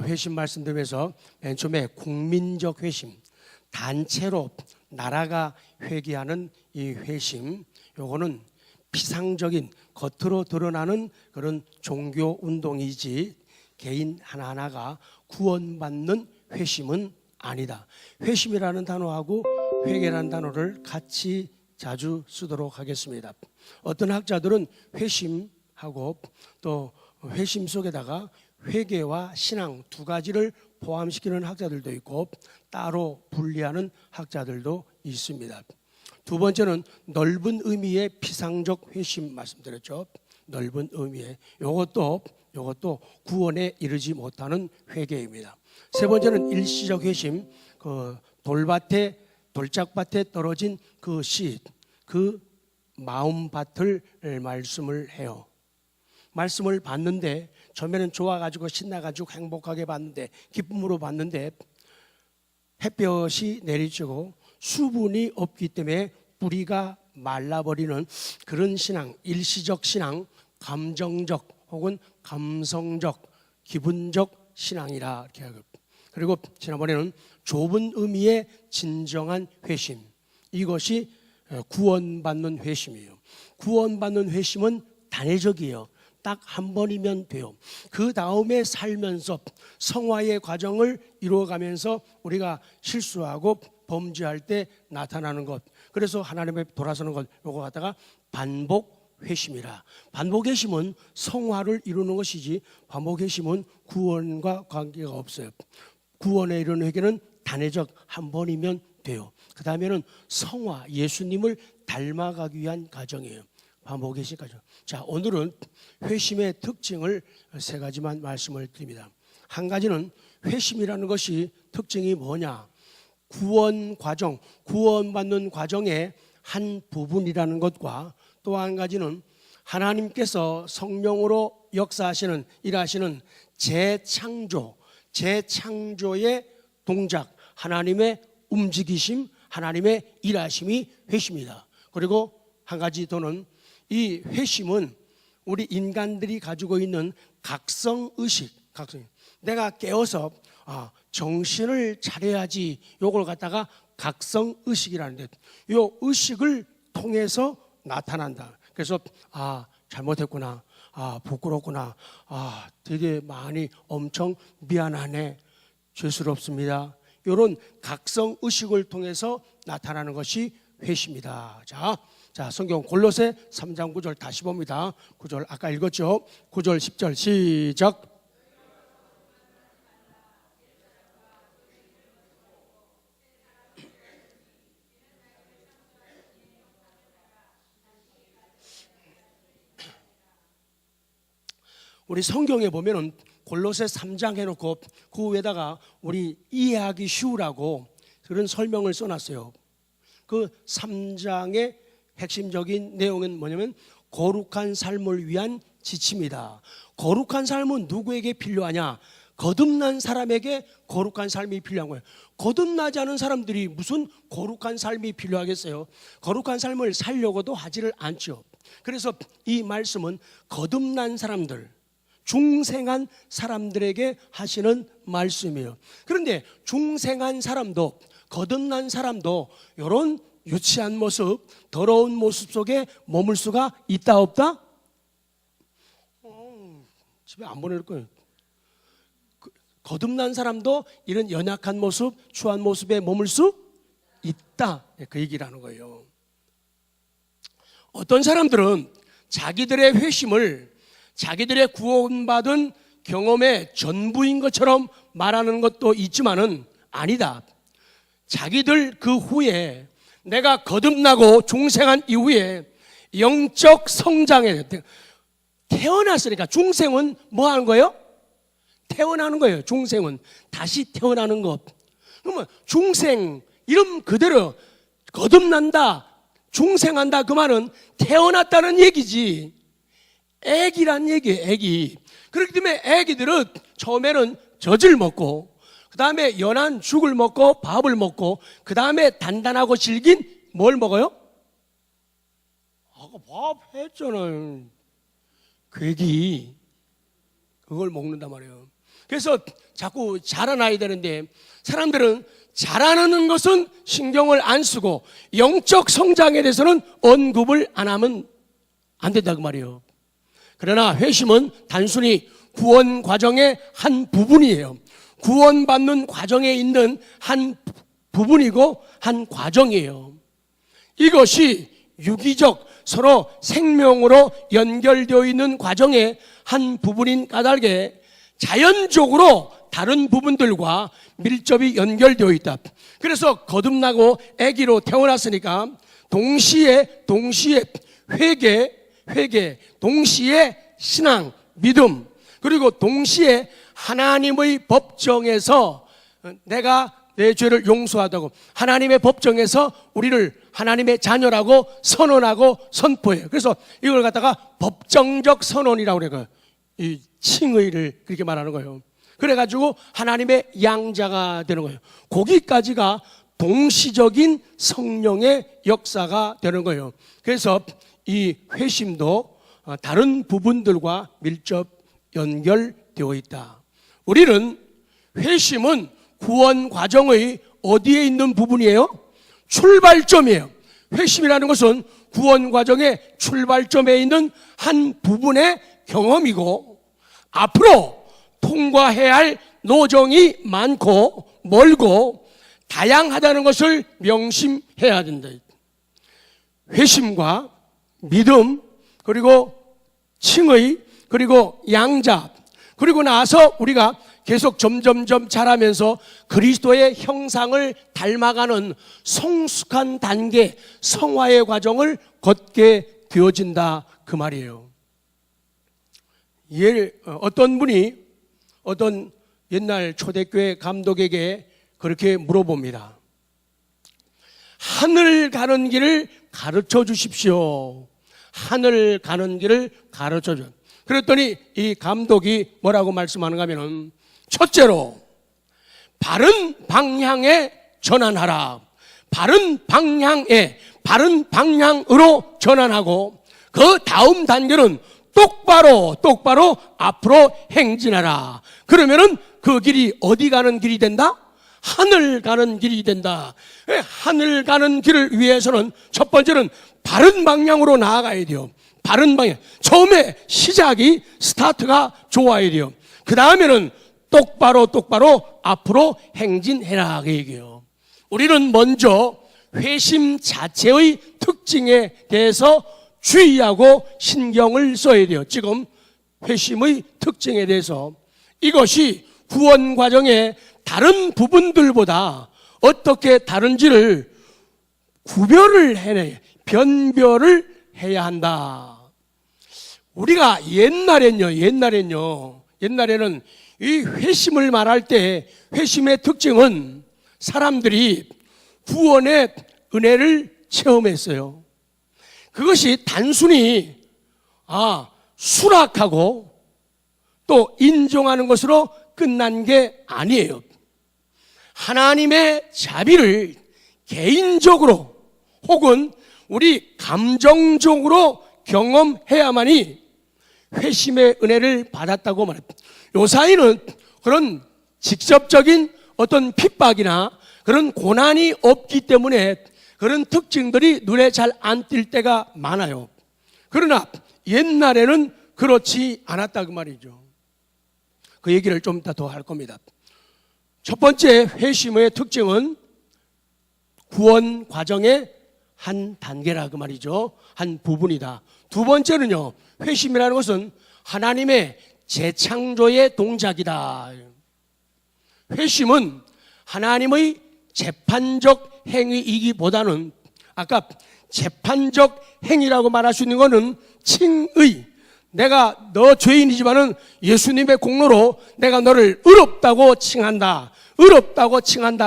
회심 말씀드리면서 맨 처음에 국민적 회심, 단체로 나라가 회개하는 이 회심, 요거는 피상적인 겉으로 드러나는 그런 종교 운동이지 개인 하나하나가 구원받는 회심은 아니다. 회심이라는 단어하고 회개라는 단어를 같이 자주 쓰도록 하겠습니다. 어떤 학자들은 회심하고 또 회심 속에다가 회개와 신앙 두 가지를 포함시키는 학자들도 있고 따로 분리하는 학자들도 있습니다. 두 번째는 넓은 의미의 피상적 회심 말씀드렸죠. 넓은 의미의 요것도 구원에 이르지 못하는 회개입니다. 세 번째는 일시적 회심, 그 돌짝밭에 떨어진 그 씨, 그 마음밭을 말씀을 해요. 말씀을 받는데 처음에는 좋아가지고 신나가지고 행복하게 받는데 기쁨으로 받는데 햇볕이 내리쬐고 수분이 없기 때문에 뿌리가 말라버리는 그런 신앙, 일시적 신앙, 감정적 혹은 감성적, 기분적 신앙이라 이렇게 하고, 그리고 지난번에는 좁은 의미의 진정한 회심, 이것이 구원받는 회심이에요. 구원받는 회심은 단회적이에요. 딱 한 번이면 돼요. 그 다음에 살면서 성화의 과정을 이루어가면서 우리가 실수하고 범죄할 때 나타나는 것, 그래서 하나님의 돌아서는 것, 요거 갖다가 반복 회심이라. 반복 회심은 성화를 이루는 것이지 반복 회심은 구원과 관계가 없어요. 구원에 이르는 회개는 단회적 한 번이면 돼요. 그 다음에는 성화, 예수님을 닮아가기 위한 과정이에요. 반복 회심 과정. 자, 오늘은 회심의 특징을 세 가지만 말씀을 드립니다. 한 가지는 회심이라는 것이 특징이 뭐냐? 구원 과정, 구원받는 과정의 한 부분이라는 것과 또 한 가지는 하나님께서 성령으로 역사하시는, 일하시는 재창조의 동작, 하나님의 움직이심, 하나님의 일하심이 회심이다. 그리고 한 가지 더는 이 회심은 우리 인간들이 가지고 있는 각성의식, 내가 깨어서 정신을 차려야지, 요걸 갖다가 각성의식이라는데, 요 의식을 통해서 나타난다. 그래서 잘못했구나, 부끄럽구나, 되게 많이 엄청 미안하네, 죄스럽습니다, 이런 각성의식을 통해서 나타나는 것이 회심이다. 자, 성경 골로새 3장 9절 다시 봅니다. 9절 아까 읽었죠? 9절 10절 시작. 우리 성경에 보면은 골로새 3장 해놓고 그 위에다가 우리 이해하기 쉬우라고 그런 설명을 써놨어요. 그 3장의 핵심적인 내용은 뭐냐면 거룩한 삶을 위한 지침이다. 거룩한 삶은 누구에게 필요하냐? 거듭난 사람에게 거룩한 삶이 필요한 거예요. 거듭나지 않은 사람들이 무슨 거룩한 삶이 필요하겠어요? 거룩한 삶을 살려고도 하지를 않죠. 그래서 이 말씀은 거듭난 사람들, 중생한 사람들에게 하시는 말씀이에요. 그런데 중생한 사람도, 거듭난 사람도 이런 유치한 모습, 더러운 모습 속에 머물 수가 있다 없다? 집에 안 보낼 거예요. 거듭난 사람도 이런 연약한 모습, 추한 모습에 머물 수 있다, 그 얘기를 하는 거예요. 어떤 사람들은 자기들의 회심을 자기들의 구원받은 경험의 전부인 것처럼 말하는 것도 있지만은 아니다. 자기들 그 후에, 내가 거듭나고 중생한 이후에 영적 성장에 태어났으니까, 중생은 뭐 하는 거예요? 태어나는 거예요. 중생은 다시 태어나는 것. 그러면 중생 이름 그대로 거듭난다, 중생한다, 그 말은 태어났다는 얘기지, 애기란 얘기예요. 애기. 그렇기 때문에 애기들은 처음에는 젖을 먹고, 그 다음에 연한 죽을 먹고 밥을 먹고, 그 다음에 단단하고 질긴 뭘 먹어요? 아까 밥 했잖아요. 괴기, 그걸 먹는단 말이에요. 그래서 자꾸 자라나야 되는데 사람들은 자라나는 것은 신경을 안 쓰고 영적 성장에 대해서는 언급을 안 하면 안 된다 그 말이에요. 그러나 회심은 단순히 구원 과정의 한 부분이에요. 구원받는 과정에 있는 한 부분이고 한 과정이에요. 이것이 유기적 서로 생명으로 연결되어 있는 과정의 한 부분인 까닭에 자연적으로 다른 부분들과 밀접히 연결되어 있다. 그래서 거듭나고 아기로 태어났으니까 동시에 회개, 동시에 신앙, 믿음, 그리고 동시에 하나님의 법정에서 내가 내 죄를 용서하다고 하나님의 법정에서 우리를 하나님의 자녀라고 선언하고 선포해요. 그래서 이걸 갖다가 법정적 선언이라고 그래요. 이 칭의를 그렇게 말하는 거예요. 그래가지고 하나님의 양자가 되는 거예요. 거기까지가 동시적인 성령의 역사가 되는 거예요. 그래서 이 회심도 다른 부분들과 밀접 연결되어 있다. 우리는 회심은 구원 과정의 어디에 있는 부분이에요? 출발점이에요. 회심이라는 것은 구원 과정의 출발점에 있는 한 부분의 경험이고 앞으로 통과해야 할 노정이 많고 멀고 다양하다는 것을 명심해야 된다. 회심과 믿음, 그리고 칭의, 그리고 양자, 그리고 나서 우리가 계속 점점점 자라면서 그리스도의 형상을 닮아가는 성숙한 단계, 성화의 과정을 걷게 되어진다 그 말이에요. 어떤 분이 어떤 옛날 초대교회 감독에게 그렇게 물어봅니다. 하늘 가는 길을 가르쳐 주십시오. 하늘 가는 길을 가르쳐 줘. 그랬더니 이 감독이 뭐라고 말씀하는가 하면은 첫째로 바른 방향에 전환하라. 바른 방향으로 전환하고 그 다음 단계는 똑바로 앞으로 행진하라. 그러면은 그 길이 어디 가는 길이 된다? 하늘 가는 길이 된다. 하늘 가는 길을 위해서는 첫 번째는 바른 방향으로 나아가야 돼요. 바른 방향. 처음에 시작이 스타트가 좋아야 돼요. 그 다음에는 똑바로 앞으로 행진해라 그 얘기예요. 우리는 먼저 회심 자체의 특징에 대해서 주의하고 신경을 써야 돼요. 지금 회심의 특징에 대해서 이것이 구원 과정의 다른 부분들보다 어떻게 다른지를 구별을 해내야, 변별을 해야 한다. 우리가 옛날에는 이 회심을 말할 때 회심의 특징은 사람들이 구원의 은혜를 체험했어요. 그것이 단순히 수락하고 또 인정하는 것으로 끝난 게 아니에요. 하나님의 자비를 개인적으로 혹은 우리 감정적으로 경험해야만이 회심의 은혜를 받았다고 말합니다. 요사이는 그런 직접적인 어떤 핍박이나 그런 고난이 없기 때문에 그런 특징들이 눈에 잘 안 띌 때가 많아요. 그러나 옛날에는 그렇지 않았다 그 말이죠. 그 얘기를 좀 이따 더 할 겁니다. 첫 번째 회심의 특징은 구원 과정의 한 단계라 그 말이죠. 한 부분이다. 두 번째는요, 회심이라는 것은 하나님의 재창조의 동작이다. 회심은 하나님의 재판적 행위이기보다는 아까 재판적 행위라고 말할 수 있는 것은 칭의. 내가 너 죄인이지만은 예수님의 공로로 내가 너를 의롭다고 칭한다.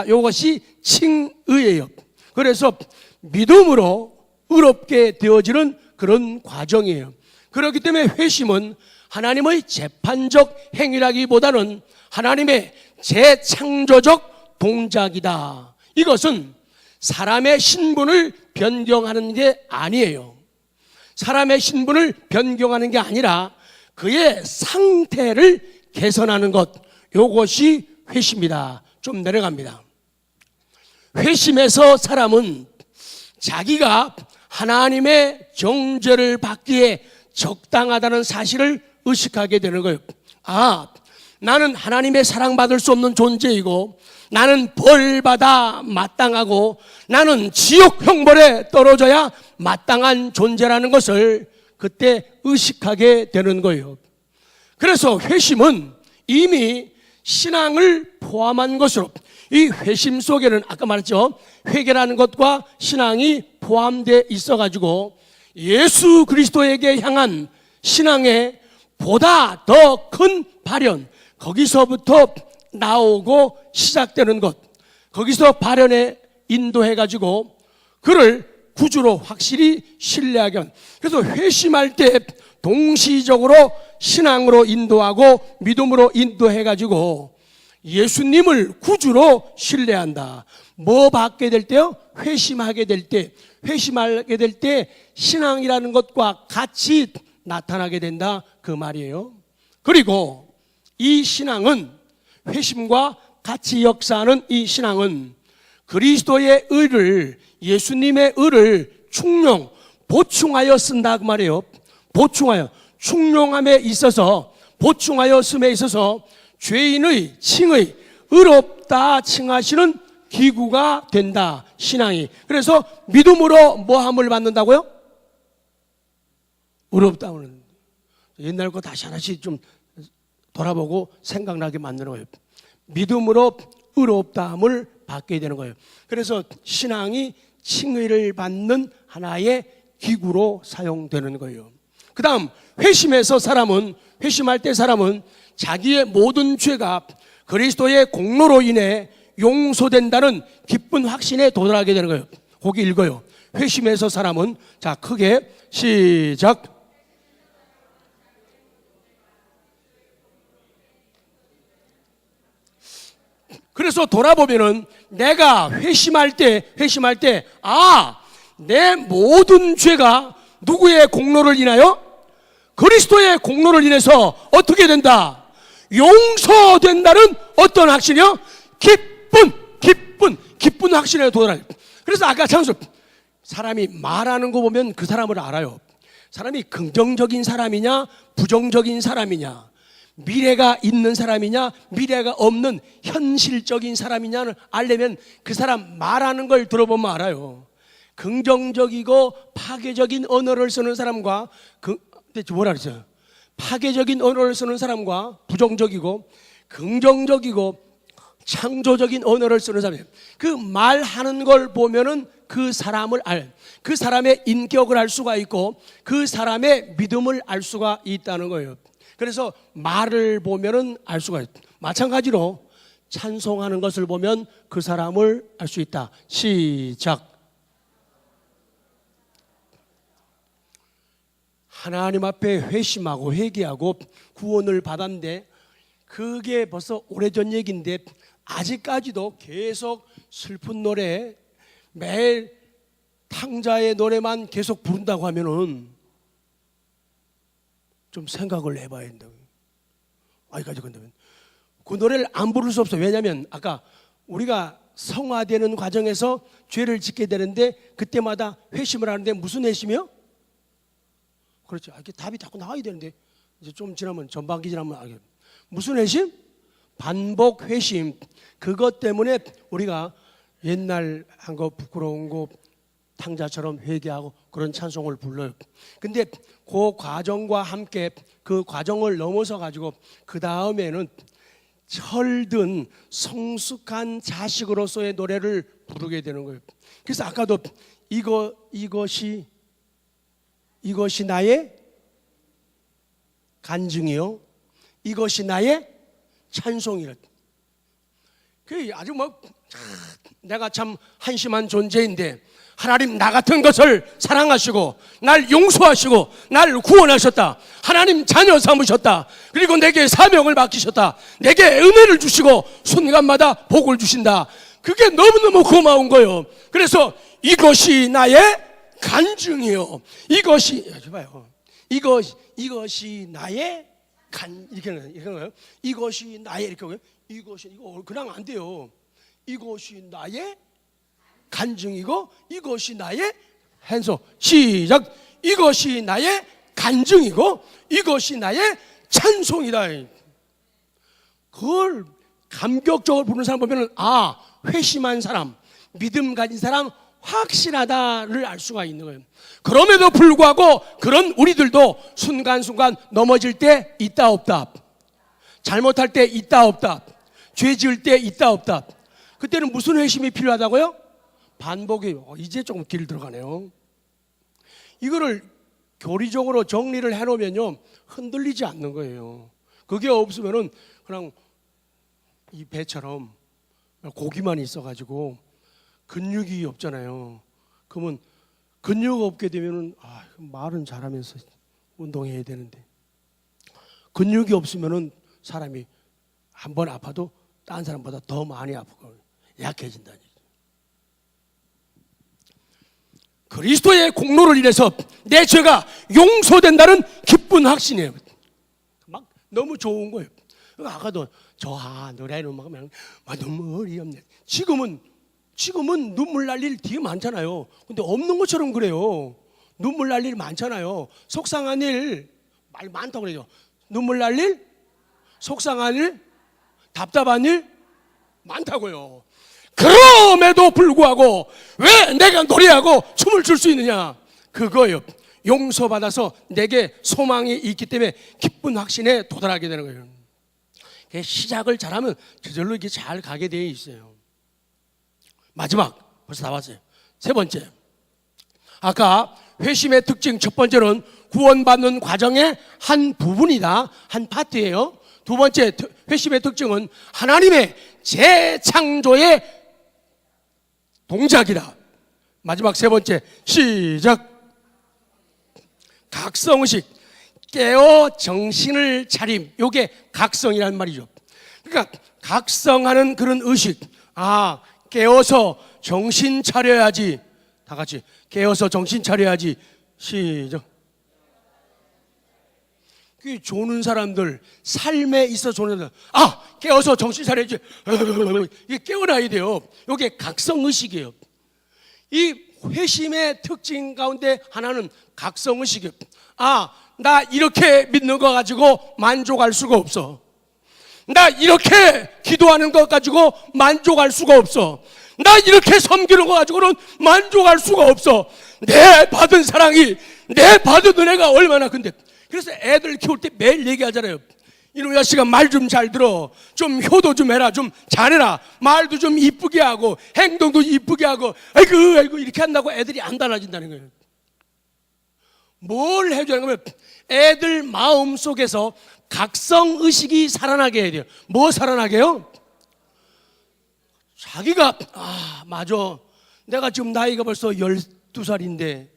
이것이 칭의예요. 그래서 믿음으로 의롭게 되어지는 그런 과정이에요. 그렇기 때문에 회심은 하나님의 재판적 행위라기보다는 하나님의 재창조적 동작이다. 이것은 사람의 신분을 변경하는 게 아니에요. 사람의 신분을 변경하는 게 아니라 그의 상태를 개선하는 것, 요것이 회심이다. 좀 내려갑니다. 회심에서 사람은 자기가 하나님의 정죄를 받기에 적당하다는 사실을 의식하게 되는 거예요. 아, 나는 하나님의 사랑받을 수 없는 존재이고, 나는 벌받아 마땅하고, 나는 지옥 형벌에 떨어져야 마땅한 존재라는 것을 그때 의식하게 되는 거예요. 그래서 회심은 이미 신앙을 포함한 것으로, 이 회심 속에는 아까 말했죠, 회개라는 것과 신앙이 포함되어 있어가지고 예수 그리스도에게 향한 신앙의 보다 더 큰 발현, 거기서부터 나오고 시작되는 것, 거기서 발현에 인도해가지고 그를 구주로 확실히 신뢰하게 하는. 그래서 회심할 때 동시적으로 신앙으로 인도하고 믿음으로 인도해가지고 예수님을 구주로 신뢰한다. 뭐 받게 될 때요? 회심하게 될 때, 회심하게 될 때 신앙이라는 것과 같이 나타나게 된다, 그 말이에요. 그리고 이 신앙은, 회심과 같이 역사하는 이 신앙은 그리스도의 의를, 예수님의 의를 충용, 보충하여 쓴다, 그 말이에요. 보충하여, 충용함에 있어서, 보충하여 쓰에 있어서 죄인의 칭의, 의롭다 칭하시는 기구가 된다, 신앙이. 그래서 믿음으로 뭐함을 받는다고요? 의롭다함을. 옛날 거 다시 하나씩 좀 돌아보고 생각나게 만드는 거예요. 믿음으로 의롭다함을 받게 되는 거예요. 그래서 신앙이 칭의를 받는 하나의 기구로 사용되는 거예요. 그 다음, 회심해서 사람은, 회심할 때 사람은 자기의 모든 죄가 그리스도의 공로로 인해 용서된다는 기쁜 확신에 도달하게 되는 거예요. 거기 읽어요. 회심해서 사람은, 자, 크게 시작. 그래서 돌아보면은 내가 회심할 때, 아, 내 모든 죄가 누구의 공로를 인하여? 그리스도의 공로를 인해서 어떻게 된다? 용서된다는 어떤 확신이요? 기쁜 확신에 도달해요. 그래서 아까 찬수, 사람이 말하는 거 보면 그 사람을 알아요. 사람이 긍정적인 사람이냐, 부정적인 사람이냐, 미래가 있는 사람이냐, 미래가 없는 현실적인 사람이냐를 알려면 그 사람 말하는 걸 들어보면 알아요. 긍정적이고 파괴적인 언어를 쓰는 사람과, 뭐라 그랬어요? 파괴적인 언어를 쓰는 사람과 부정적이고 긍정적이고 창조적인 언어를 쓰는 사람이에요. 그 말하는 걸 보면은 그 사람을 그 사람의 인격을 알 수가 있고 그 사람의 믿음을 알 수가 있다는 거예요. 그래서 말을 보면은 알 수가 있다. 마찬가지로 찬송하는 것을 보면 그 사람을 알 수 있다. 시작. 하나님 앞에 회심하고 회개하고 구원을 받았는데 그게 벌써 오래전 얘기인데 아직까지도 계속 슬픈 노래, 매일 탕자의 노래만 계속 부른다고 하면은 좀 생각을 해봐야 된다고. 아직까지 근데 그 노래를 안 부를 수 없어요. 왜냐하면 아까 우리가 성화되는 과정에서 죄를 짓게 되는데 그때마다 회심을 하는데 무슨 회심이요? 그렇죠. 이렇게 답이 자꾸 나와야 되는데 이제 좀 지나면, 전반기 지나면 알게. 무슨 회심? 반복 회심. 그것 때문에 우리가 옛날 한 거 부끄러운 거 탕자처럼 회개하고 그런 찬송을 불러요. 근데 그 과정과 함께 그 과정을 넘어서 가지고 그 다음에는 철든 성숙한 자식으로서의 노래를 부르게 되는 거예요. 그래서 아까도 이것이 나의 간증이요, 이것이 나의 찬송이라. 그 아주 내가 참 한심한 존재인데 하나님 나 같은 것을 사랑하시고 날 용서하시고 날 구원하셨다. 하나님 자녀 삼으셨다. 그리고 내게 사명을 맡기셨다. 내게 은혜를 주시고 순간마다 복을 주신다. 그게 너무너무 고마운 거예요. 그래서 이것이 나의 간증이요, 이것이 나의 이렇게 하는 거예요. 이것이 나의 이렇게 하고요. 이것이 이거 그냥 안 돼요. 이것이 나의 간증이고 이것이 나의 한소 시작. 이것이 나의 간증이고 이것이 나의 찬송이다. 그걸 감격적으로 부르는 사람 보면은 아, 회심한 사람, 믿음 가진 사람, 확실하다를 알 수가 있는 거예요. 그럼에도 불구하고 그런 우리들도 순간순간 넘어질 때 있다 없다, 잘못할 때 있다 없다, 죄 지을 때 있다 없다. 그때는 무슨 회심이 필요하다고요? 반복이. 이제 조금 길 들어가네요. 이거를 교리적으로 정리를 해놓으면요 흔들리지 않는 거예요. 그게 없으면은 그냥 이 배처럼 고기만 있어가지고 근육이 없잖아요. 그러면 근육 없게 되면은 말은 잘하면서 운동해야 되는데 근육이 없으면은 사람이 한 번 아파도 다른 사람보다 더 많이 아프고 약해진다니. 그리스도의 공로를 인해서 내 죄가 용서된다는 기쁜 확신이에요. 막 너무 좋은 거예요. 아까도 노래는 막 너무 어이없네. 지금은 눈물 날 일 되게 많잖아요. 근데 없는 것처럼 그래요. 눈물 날 일 많잖아요. 속상한 일 말 많다고 그래요. 눈물 날 일, 속상한 일, 답답한 일 많다고요. 그럼에도 불구하고 왜 내가 노래하고 춤을 출 수 있느냐? 그거예요. 용서받아서 내게 소망이 있기 때문에 기쁜 확신에 도달하게 되는 거예요. 시작을 잘하면 저절로 이렇게 잘 가게 되어 있어요. 마지막, 벌써 다 왔어요. 세 번째, 아까 회심의 특징 첫 번째는 구원받는 과정의 한 부분이다, 한 파트예요. 두 번째 회심의 특징은 하나님의 재창조의 동작이다. 마지막 세 번째, 시작. 각성의식, 깨어 정신을 차림. 요게 각성이라는 말이죠. 그러니까 각성하는 그런 의식. 깨어서 정신 차려야지. 다 같이 깨어서 정신 차려야지. 시작. 그 조는 사람들, 삶에 있어 조는 사람들, 깨어서 정신 차려야지. 이게 깨어나야 돼요. 이게 각성의식이에요. 이 회심의 특징 가운데 하나는 각성의식이에요. 나 이렇게 믿는 거 가지고 만족할 수가 없어. 나 이렇게 기도하는 것 가지고 만족할 수가 없어. 나 이렇게 섬기는 거 가지고는 만족할 수가 없어. 내 받은 사랑이, 내 받은 은혜가 얼마나 큰데. 그래서 애들 키울 때 매일 얘기하잖아요. 이놈 자식아, 말 좀 잘 들어. 좀 효도 좀 해라. 좀 잘해라. 말도 좀 이쁘게 하고 행동도 이쁘게 하고 아이고 이렇게 한다고 애들이 안 달라진다는 거예요. 뭘 해줘야 하냐면 애들 마음속에서 각성의식이 살아나게 해야 돼요. 뭐 살아나게요? 자기가 맞아, 내가 지금 나이가 벌써 12살인데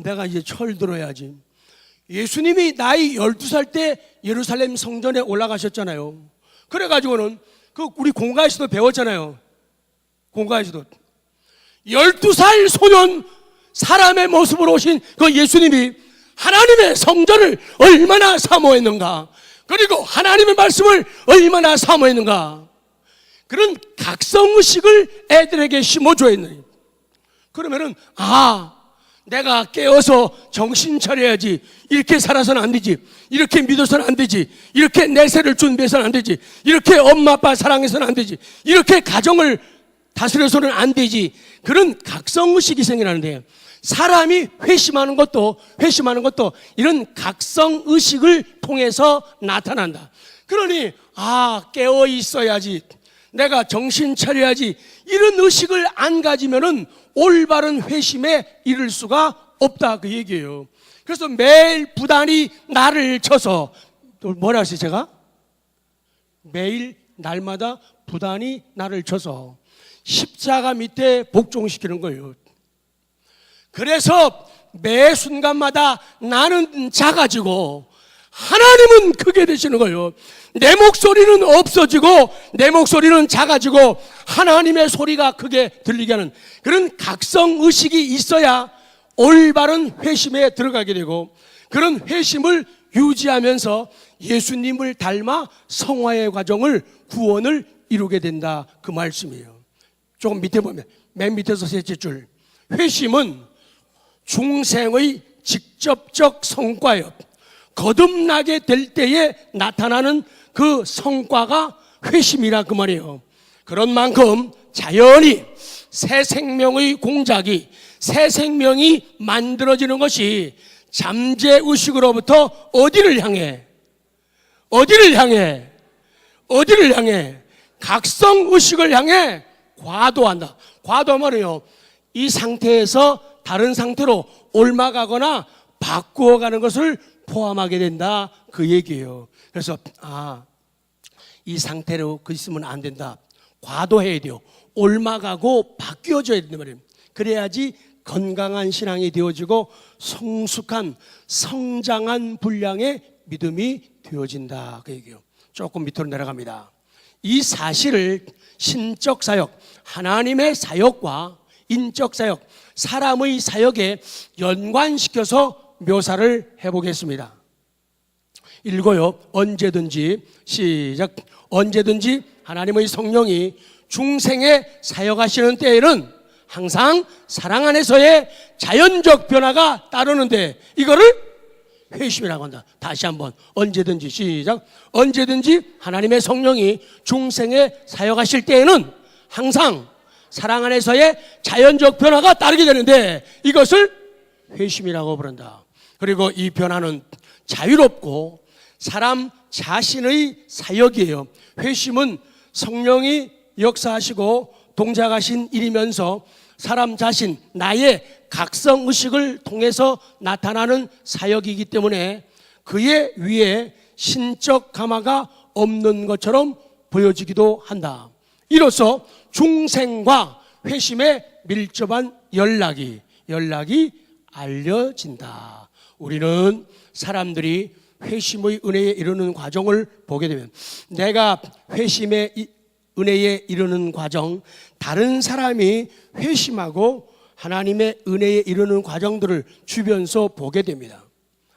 내가 이제 철 들어야지. 예수님이 나이 12살 때 예루살렘 성전에 올라가셨잖아요. 그래가지고는 우리 공가에서도 배웠잖아요. 공가에서도 12살 소년 사람의 모습으로 오신 그 예수님이 하나님의 성전을 얼마나 사모했는가, 그리고 하나님의 말씀을 얼마나 사모했는가. 그런 각성의식을 애들에게 심어줘야 했는. 그러면은 내가 깨어서 정신 차려야지. 이렇게 살아서는 안 되지. 이렇게 믿어서는 안 되지. 이렇게 내세를 준비해서는 안 되지. 이렇게 엄마 아빠 사랑해서는 안 되지. 이렇게 가정을 다스려서는 안 되지. 그런 각성의식이 생겨나는데, 사람이 회심하는 것도 이런 각성의식을 통해서 나타난다. 그러니 깨어 있어야지, 내가 정신 차려야지, 이런 의식을 안 가지면은 올바른 회심에 이를 수가 없다, 그 얘기예요. 그래서 매일 부단히 나를 쳐서, 뭐라 했어요 제가? 매일 날마다 부단히 나를 쳐서 십자가 밑에 복종시키는 거예요. 그래서 매 순간마다 나는 작아지고 하나님은 크게 되시는 거예요. 내 목소리는 없어지고 내 목소리는 작아지고 하나님의 소리가 크게 들리게 하는 그런 각성의식이 있어야 올바른 회심에 들어가게 되고, 그런 회심을 유지하면서 예수님을 닮아 성화의 과정을, 구원을 이루게 된다, 그 말씀이에요. 조금 밑에 보면 맨 밑에서 셋째 줄, 회심은 중생의 직접적 성과요. 거듭나게 될 때에 나타나는 그 성과가 회심이라 그 말이에요. 그런 만큼 자연히 새 생명의 공작이, 새 생명이 만들어지는 것이 잠재의식으로부터 어디를 향해? 각성의식을 향해 과도한다. 과도하면요, 이 상태에서 다른 상태로 옮아가거나 바꾸어가는 것을 포함하게 된다, 그 얘기예요. 그래서 이 상태로 그 있으면 안 된다. 과도해야 돼요. 옮아가고 바뀌어져야 된단 말이에요. 그래야지 건강한 신앙이 되어지고 성숙한, 성장한 분량의 믿음이 되어진다, 그 얘기예요. 조금 밑으로 내려갑니다. 이 사실을 신적 사역, 하나님의 사역과 인적 사역, 사람의 사역에 연관시켜서 묘사를 해보겠습니다. 읽어요. 언제든지, 시작. 언제든지 하나님의 성령이 중생에 사역하시는 때에는 항상 사랑 안에서의 자연적 변화가 따르는데, 이거를 회심이라고 한다. 다시 한번 언제든지, 시작. 언제든지 하나님의 성령이 중생에 사역하실 때에는 항상 사랑 안에서의 자연적 변화가 따르게 되는데, 이것을 회심이라고 부른다. 그리고 이 변화는 자유롭고 사람 자신의 사역이에요. 회심은 성령이 역사하시고 동작하신 일이면서 사람 자신, 나의 각성의식을 통해서 나타나는 사역이기 때문에 그의 위에 신적 감화가 없는 것처럼 보여지기도 한다. 이로써 중생과 회심의 밀접한 연락이 알려진다. 우리는 사람들이 회심의 은혜에 이르는 과정을 보게 되면, 내가 회심의 은혜에 이르는 과정, 다른 사람이 회심하고 하나님의 은혜에 이르는 과정들을 주변에서 보게 됩니다.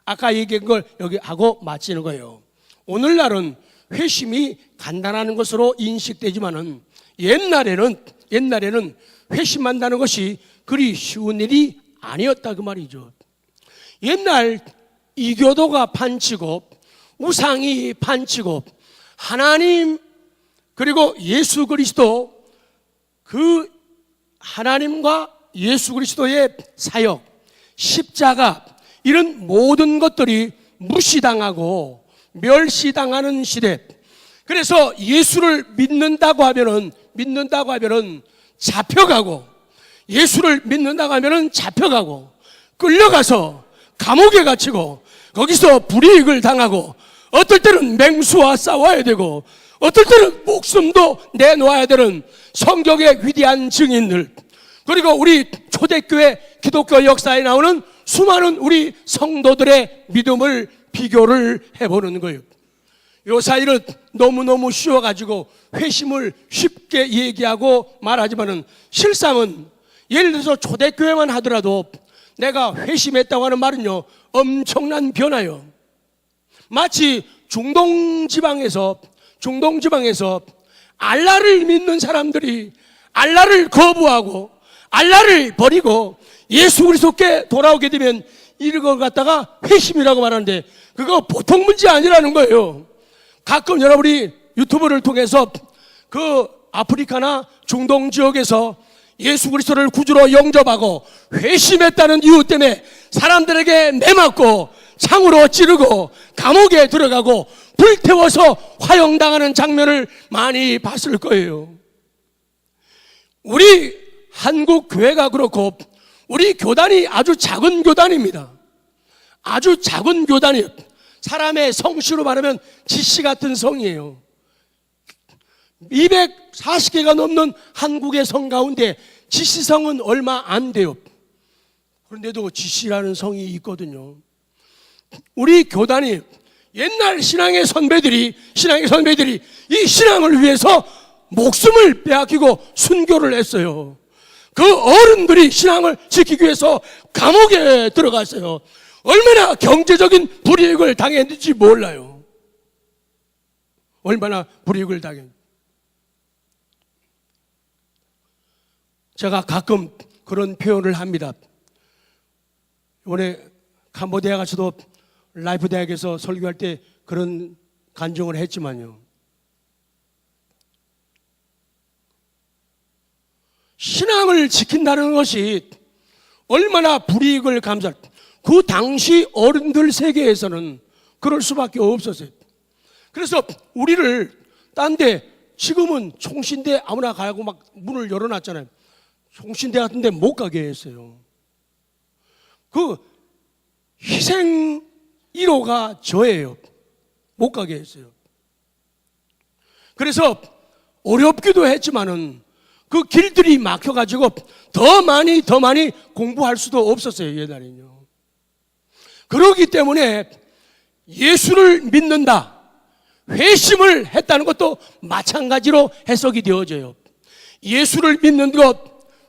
아까 얘기한 걸 여기 하고 마치는 거예요. 오늘날은 회심이 간단한 것으로 인식되지만은 옛날에는 회심한다는 것이 그리 쉬운 일이 아니었다, 그 말이죠. 옛날 이교도가 판치고 우상이 판치고 하나님, 그리고 예수 그리스도, 그 하나님과 예수 그리스도의 사역, 십자가, 이런 모든 것들이 무시당하고 멸시당하는 시대. 그래서 예수를 믿는다고 하면은 잡혀가고, 예수를 믿는다고 하면은 잡혀가고, 끌려가서 감옥에 갇히고, 거기서 불이익을 당하고, 어떨 때는 맹수와 싸워야 되고, 어떨 때는 목숨도 내놓아야 되는 성경의 위대한 증인들, 그리고 우리 초대교회 기독교 역사에 나오는 수많은 우리 성도들의 믿음을 비교를 해보는 거예요. 요 사이는 너무너무 쉬워가지고 회심을 쉽게 얘기하고 말하지만은, 실상은 예를 들어서 초대교회만 하더라도 내가 회심했다고 하는 말은요, 엄청난 변화요. 마치 중동지방에서 알라를 믿는 사람들이 알라를 거부하고 알라를 버리고 예수 그리스도께 돌아오게 되면 이걸 갖다가 회심이라고 말하는데, 그거 보통 문제 아니라는 거예요. 가끔 여러분이 유튜브를 통해서 그 아프리카나 중동 지역에서 예수 그리스도를 구주로 영접하고 회심했다는 이유 때문에 사람들에게 매맞고 창으로 찌르고 감옥에 들어가고 불태워서 화형당하는 장면을 많이 봤을 거예요. 우리 한국 교회가 그렇고 우리 교단이 아주 작은 교단입니다. 아주 작은 교단이에요. 사람의 성씨로 말하면 지씨 같은 성이에요. 240개가 넘는 한국의 성 가운데 지씨성은 얼마 안 돼요. 그런데도 지씨라는 성이 있거든요. 우리 교단이 옛날 신앙의 선배들이 이 신앙을 위해서 목숨을 빼앗기고 순교를 했어요. 그 어른들이 신앙을 지키기 위해서 감옥에 들어갔어요. 얼마나 경제적인 불이익을 당했는지 몰라요. 얼마나 불이익을 당했는지. 제가 가끔 그런 표현을 합니다. 이번에 캄보디아 가서도 라이프 대학에서 설교할 때 그런 간증을 했지만요. 신앙을 지킨다는 것이 얼마나 불이익을 그 당시 어른들 세계에서는 그럴 수밖에 없었어요. 그래서 우리를 딴 데, 지금은 총신대 아무나 가고 막 문을 열어놨잖아요. 총신대 같은 데 못 가게 했어요. 그 희생 1호가 저예요. 못 가게 했어요. 그래서 어렵기도 했지만은 그 길들이 막혀가지고 더 많이 공부할 수도 없었어요, 옛날에는요. 그러기 때문에 예수를 믿는다, 회심을 했다는 것도 마찬가지로 해석이 되어져요. 예수를 믿는 것,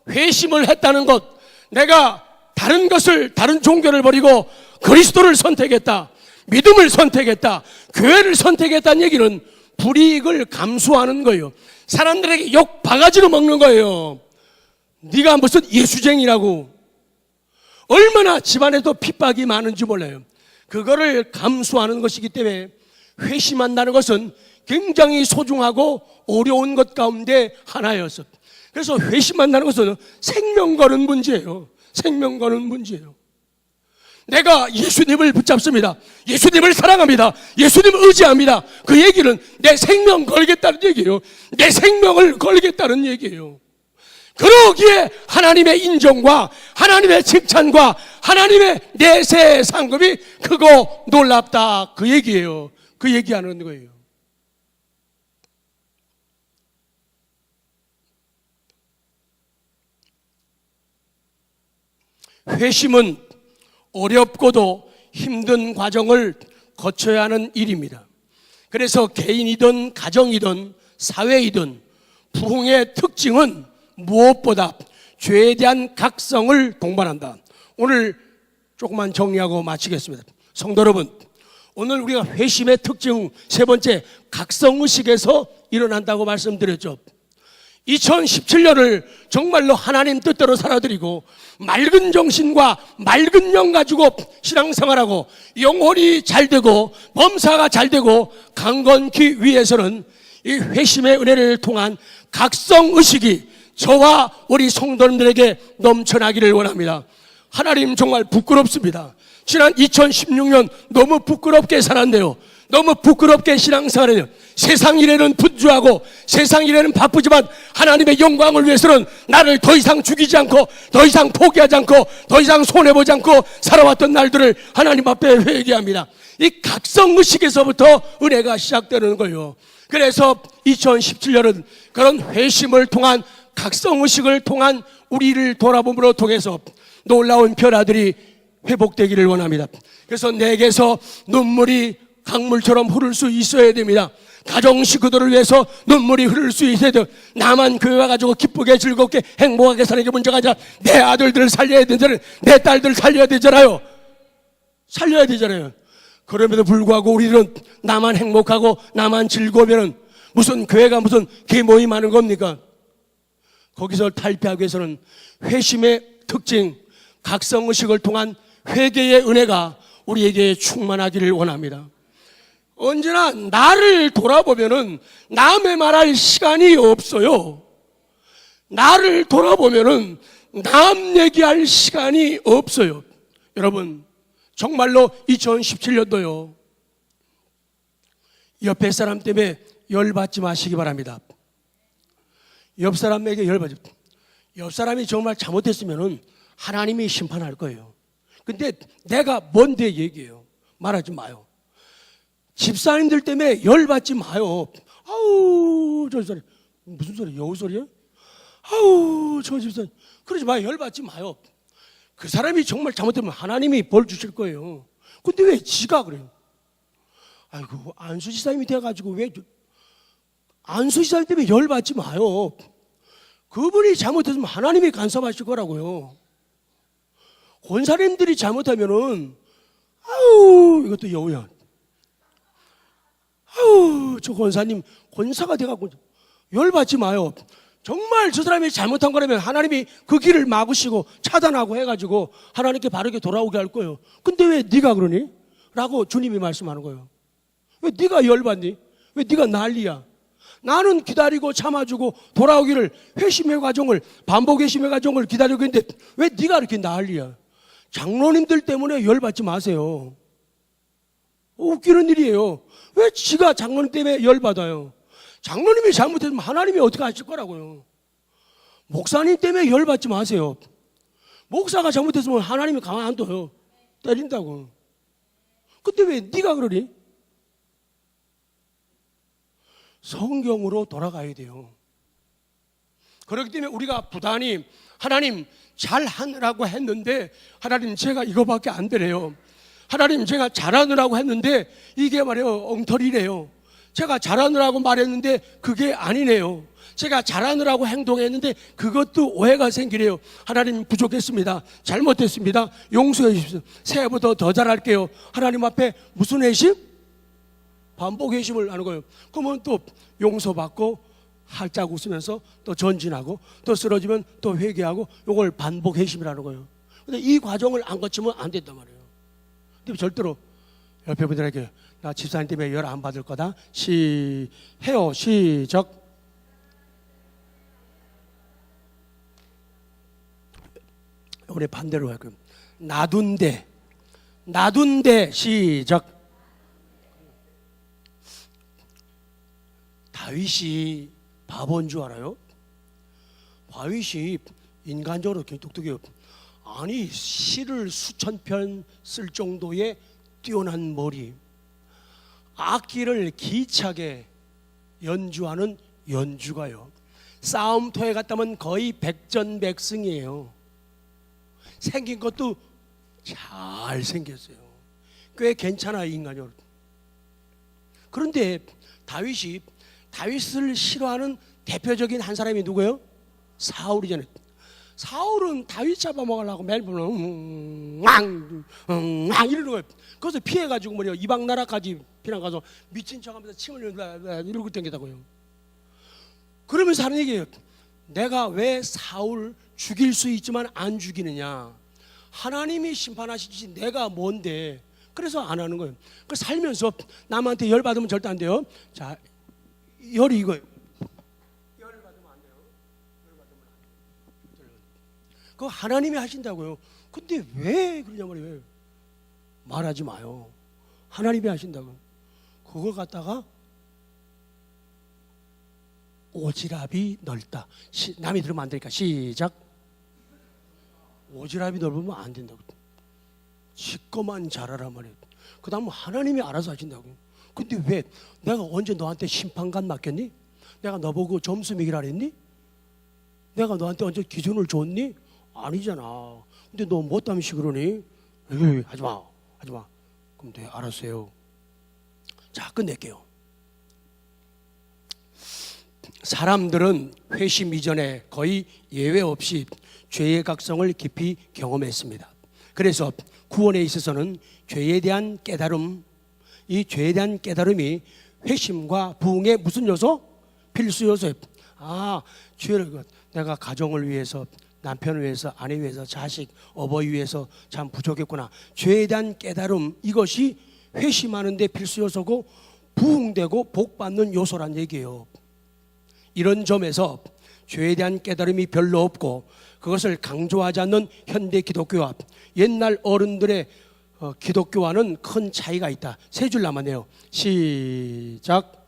회심을 했다는 것, 내가 다른 종교를 버리고 그리스도를 선택했다, 믿음을 선택했다, 교회를 선택했다는 얘기는 불이익을 감수하는 거예요. 사람들에게 욕 바가지로 먹는 거예요. 네가 무슨 예수쟁이라고. 얼마나 집안에도 핍박이 많은지 몰라요. 그거를 감수하는 것이기 때문에 회심한다는 것은 굉장히 소중하고 어려운 것 가운데 하나였어. 그래서 회심한다는 것은 생명 거는 문제예요. 생명 거는 문제예요. 내가 예수님을 붙잡습니다. 예수님을 사랑합니다. 예수님을 의지합니다. 그 얘기는 내 생명 걸겠다는 얘기예요. 내 생명을 걸겠다는 얘기예요. 그러기에 하나님의 인정과 하나님의 칭찬과 하나님의 내세 상급이 크고 놀랍다, 그 얘기예요. 그 얘기하는 거예요. 회심은 어렵고도 힘든 과정을 거쳐야 하는 일입니다. 그래서 개인이든 가정이든 사회이든 부흥의 특징은 무엇보다 죄에 대한 각성을 동반한다. 오늘 조금만 정리하고 마치겠습니다. 성도 여러분, 오늘 우리가 회심의 특징 세 번째, 각성의식에서 일어난다고 말씀드렸죠. 2017년을 정말로 하나님 뜻대로 살아드리고 맑은 정신과 맑은 영 가지고 신앙생활하고 영혼이 잘되고 범사가 잘되고 강건기 위해서는 이 회심의 은혜를 통한 각성의식이 저와 우리 성도님들에게 넘쳐나기를 원합니다. 하나님 정말 부끄럽습니다. 지난 2016년 너무 부끄럽게 살았네요. 너무 부끄럽게 신앙생활해요. 세상 일에는 분주하고 세상 일에는 바쁘지만 하나님의 영광을 위해서는 나를 더 이상 죽이지 않고 더 이상 포기하지 않고 더 이상 손해보지 않고 살아왔던 날들을 하나님 앞에 회개합니다. 이 각성의식에서부터 은혜가 시작되는 거예요. 그래서 2017년은 그런 회심을 통한 각성의식을 통한 우리를 돌아봄으로 통해서 놀라운 변화들이 회복되기를 원합니다. 그래서 내게서 눈물이 강물처럼 흐를 수 있어야 됩니다. 가정 식구들을 위해서 눈물이 흐를 수 있어야 돼요. 나만 교회 와가지고 기쁘게 즐겁게 행복하게 사는 게 문제가 아니라 내 아들들을 살려야 되잖아요. 내 딸들을 살려야 되잖아요. 살려야 되잖아요. 그럼에도 불구하고 우리는 나만 행복하고 나만 즐거우면 무슨 교회가 무슨 개모임 하는 겁니까? 거기서 탈피하기 위해서는 회심의 특징, 각성의식을 통한 회개의 은혜가 우리에게 충만하기를 원합니다. 언제나 나를 돌아보면은 남의 말할 시간이 없어요. 나를 돌아보면은 남 얘기할 시간이 없어요. 여러분, 정말로 2017년도요. 옆에 사람 때문에 열받지 마시기 바랍니다. 옆 사람에게 열받지. 옆 사람이 정말 잘못했으면은 하나님이 심판할 거예요. 근데 내가 뭔데 얘기해요. 말하지 마요. 집사님들 때문에 열받지 마요. 아우, 저 소리. 무슨 소리? 여우 소리야? 아우, 저 집사님. 그러지 마요. 열받지 마요. 그 사람이 정말 잘못되면 하나님이 벌 주실 거예요. 근데 왜 지가 그래요? 아이고, 안수 지사님이 돼가지고 왜, 안수 지사님 때문에 열받지 마요. 그분이 잘못했으면 하나님이 간섭하실 거라고요. 권사님들이 잘못하면은, 아우, 이것도 여우야. 아유, 저 권사님 권사가 돼갖고 열받지 마요. 정말 저 사람이 잘못한 거라면 하나님이 그 길을 막으시고 차단하고 해가지고 하나님께 바르게 돌아오게 할 거예요. 근데 왜 네가 그러니? 라고 주님이 말씀하는 거예요. 왜 네가 열받니? 왜 네가 난리야? 나는 기다리고 참아주고 돌아오기를, 회심의 과정을, 반복 회심의 과정을 기다리고 있는데 왜 네가 이렇게 난리야? 장로님들 때문에 열받지 마세요. 웃기는 일이에요. 왜 지가 장로님 때문에 열받아요? 장로님이 잘못했으면 하나님이 어떻게 하실 거라고요? 목사님 때문에 열받지 마세요. 목사가 잘못했으면 하나님이 가만 안 둬요. 때린다고. 근데 왜 네가 그러니? 성경으로 돌아가야 돼요. 그렇기 때문에 우리가 부단히 하나님 잘하느라고 했는데 하나님 제가 이거밖에 안 되래요. 하나님 제가 잘하느라고 했는데 이게 말이에요 엉터리래요. 제가 잘하느라고 말했는데 그게 아니네요. 제가 잘하느라고 행동했는데 그것도 오해가 생기래요. 하나님 부족했습니다. 잘못했습니다. 용서해 주십시오. 새해부터 더 잘할게요. 하나님 앞에 무슨 회심? 반복 회심을 하는 거예요. 그러면 또 용서받고 활짝 웃으면서 또 전진하고 또 쓰러지면 또 회개하고 이걸 반복 회심이라는 거예요. 근데 이 과정을 안 거치면 안 된단 말이에요. 근데 절대로 옆에 분들에게 나 집사님 때문에 열 안 받을 거다. 해요. 시작. 우리 반대로 할 거예요. 놔둔데 시작. 다윗이 바보인 줄 알아요? 다윗이 인간적으로 굉장히 똑똑해요. 아니 시를 수천 편 쓸 정도의 뛰어난 머리, 악기를 기차게 연주하는 연주가요. 싸움터에 갔다면 거의 백전백승이에요. 생긴 것도 잘 생겼어요. 꽤 괜찮아요 인간적으로. 그런데 다윗을 싫어하는 대표적인 한 사람이 누구예요? 사울이잖아요. 사울은 다윗 잡아먹으려고 매일 보면 이러는 거예요. 그래서 피해가지고 뭐냐 이방 나라까지 피난 가서 미친 척하면서 침을 이러고 댕기다고요. 그러면서 하는 얘기예요. 내가 왜 사울 죽일 수 있지만 안 죽이느냐? 하나님이 심판하시지 내가 뭔데? 그래서 안 하는 거예요. 그 살면서 남한테 열 받으면 절대 안 돼요. 자, 열이 이거예요. 열 받으면 안 돼요. 열 받으면 안 돼요. 그거 하나님이 하신다고요. 근데 왜 그러냐 말이에요. 말하지 마요. 하나님이 하신다고. 그걸 갖다가 오지랖이 넓다. 남이 들으면 안 되니까 시작. 오지랖이 넓으면 안 된다고. 지꺼만 잘하란 말이에요. 그 다음은 하나님이 알아서 하신다고. 근데 왜 내가 언제 너한테 심판관 맡겼니? 내가 너보고 점수 매기라 했니? 내가 너한테 언제 기준을 줬니? 아니잖아. 근데 너 뭐 때문에 그러니? 에이, 하지마. 그럼 네 알았어요. 자, 끝낼게요. 사람들은 회심 이전에 거의 예외 없이 죄의 각성을 깊이 경험했습니다. 그래서 구원에 있어서는 죄에 대한 깨달음, 이 죄에 대한 깨달음이 회심과 부흥의 무슨 요소? 필수 요소예요. 죄를 내가 가정을 위해서, 남편을 위해서, 아내 위해서, 자식, 어버이 위해서 참 부족했구나. 죄에 대한 깨달음, 이것이 회심하는 데 필수 요소고 부흥되고 복받는 요소란 얘기예요. 이런 점에서 죄에 대한 깨달음이 별로 없고 그것을 강조하지 않는 현대 기독교와 옛날 어른들의 기독교와는 큰 차이가 있다. 세 줄 남았네요. 시작.